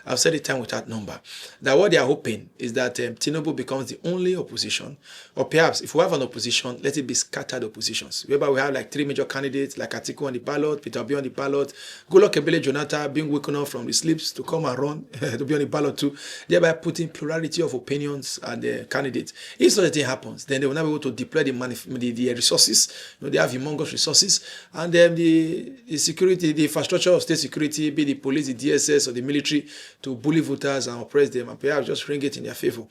I've said it time without number, that what they are hoping is that Tinubu becomes the only opposition, or perhaps if we have an opposition, let it be scattered oppositions, whereby we have like 3 major candidates, like Atiku on the ballot, Peter Obi on the ballot, Goodluck Ebele Jonathan being woken up from the sleeps to come and run, to be on the ballot too, thereby putting plurality of opinions and candidates. If such a thing happens, then they will not be able to deploy the resources. They have humongous resources, and then the security, the infrastructure of state security, be the police, the DSS, or the military, to bully voters and oppress them, and perhaps just ring it in their favor.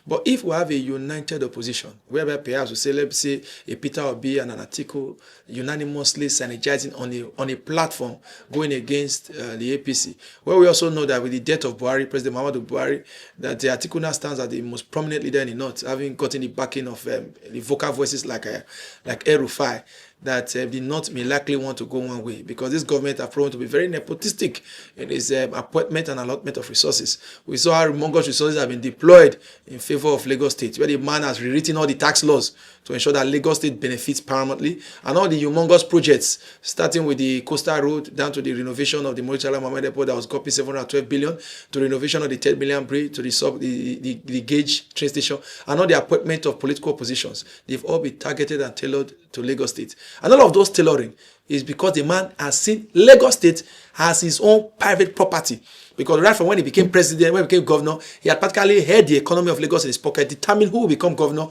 But if we have a united opposition, whereby perhaps we say, let's say, a Peter Obi and an Atiku unanimously synergizing on a platform going against the APC, where we also know that with the death of Buhari, President Muhammadu Buhari, that the Atiku now stands as the most prominent leader in the North, having gotten the backing of the vocal voices like El-Rufai, that the North may likely want to go one way, because this government are proven to be very nepotistic in its appointment and allotment of resources. We saw how humongous resources have been deployed in favor of Lagos State, where the man has rewritten all the tax laws to ensure that Lagos State benefits paramountly, and all the humongous projects, starting with the coastal road down to the renovation of the Murtala Mohammed Airport that was copying 712 billion, to renovation of the 10 million bridge, to the gauge train station, and all the appointment of political oppositions. They've all been targeted and tailored to Lagos State. And all of those tailoring is because the man has seen Lagos State as his own private property. Because right from when he became president, when he became governor, he had practically held the economy of Lagos in his pocket, determined who will become governor,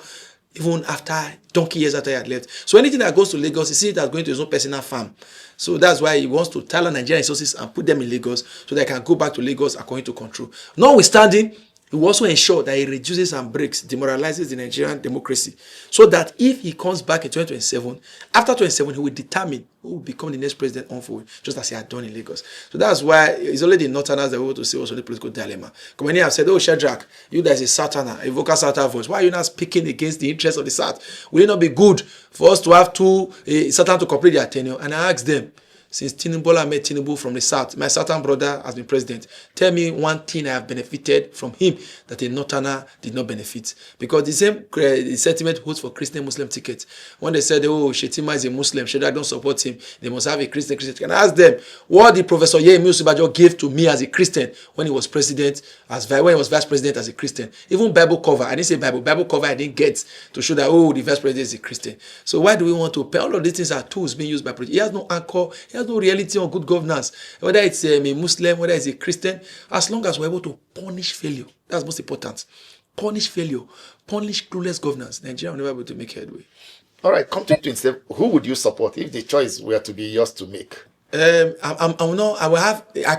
even after donkey years after he had left. So anything that goes to Lagos, he sees it as going to his own personal farm. So that's why he wants to tailor Nigerian resources and put them in Lagos, so they can go back to Lagos according to control. Notwithstanding, he will also ensure that he reduces and breaks, demoralizes the Nigerian democracy, so that if he comes back in 2027, after 2027, he will determine who will become the next president on forward, just as he had done in Lagos. So that's why it's only the Northerners that we want to see also the political dilemma. Because many have said, oh, Shadrach, you guys a Southerner, a vocal Southerner voice. Why are you not speaking against the interests of the South? Will it not be good for us to have two Southerners to complete their tenure? And I asked them, since Tinubu met Tinubu from the South, my Southern brother has been president, tell me one thing I have benefited from him that a Northerner did not benefit. Because the same the sentiment holds for Christian-Muslim tickets. When they said, oh, Shetima is a Muslim, Shedrack don't support him, they must have a Christian. Can I ask them, what did Professor Yemi Osinbajo give to me as a Christian when he was president, when he was vice president as a Christian? Even Bible cover, I didn't say Bible cover I didn't get to show that, oh, the vice president is a Christian. So why do we want to pay? All of these things are tools being used by politics. He has no anchor, he has no reality on good governance, whether it's a Muslim, whether it's a Christian. As long as we're able to punish failure, that's most important. Punish failure, punish clueless governance, Nigeria will never be able to make headway. All right, come to 27. Who would you support if the choice were to be yours to make? I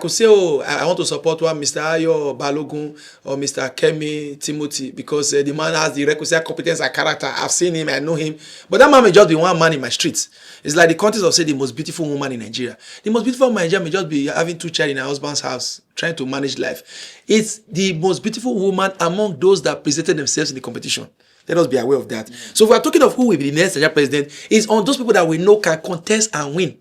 could say, oh, I want to support one Mr. Ayo Balogun or Mr. Kemi Timothy, because the man has the requisite competence and character. I've seen him, I know him. But that man may just be one man in my streets. It's like the context of, say, the most beautiful woman in Nigeria. The most beautiful woman in Nigeria may just be having 2 children in her husband's house, trying to manage life. It's the most beautiful woman among those that presented themselves in the competition. Let us be aware of that. So if we're talking of who will be the next Nigerian president, it's on those people that we know can contest and win.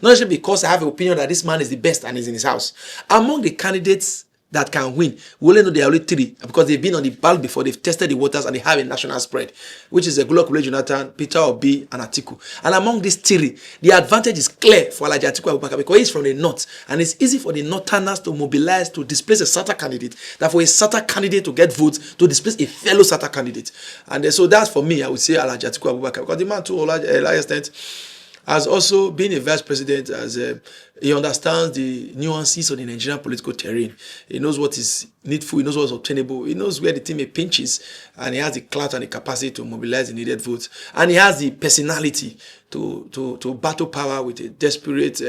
Not just because I have an opinion that this man is the best and is in his house. Among the candidates that can win, we only know there are only 3, because they've been on the ballot before, they've tested the waters, and they have a national spread, which is Goodluck Ebele Jonathan, Peter Obi, and Atiku. And among these 3, the advantage is clear for Alhaji Atiku Abubakar, because he's from the north, and it's easy for the northerners to mobilize to displace a SATA candidate, that for a SATA candidate to get votes, to displace a fellow SATA candidate. And so that's, for me, I would say Alhaji Atiku Abubakar, because the man to a large extent has also been a vice president, as he understands the nuances of the Nigerian political terrain. He knows what is needful, he knows what is obtainable, he knows where the team may pinches, and he has the clout and the capacity to mobilize the needed votes. And he has the personality to battle power with a desperate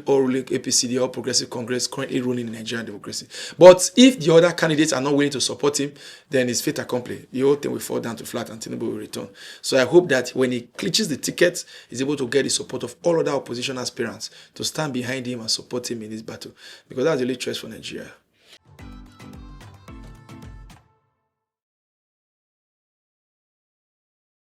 all-ruling APC, the All Progressive Congress, currently ruling in Nigerian democracy. But if the other candidates are not willing to support him, then it's fait accompli. The whole thing will fall down to flat and Tinubu will return. So I hope that when he clinches the ticket, he's able to get the support of all other opposition aspirants to stand behind him and support him in this battle, because that's the only choice for Nigeria.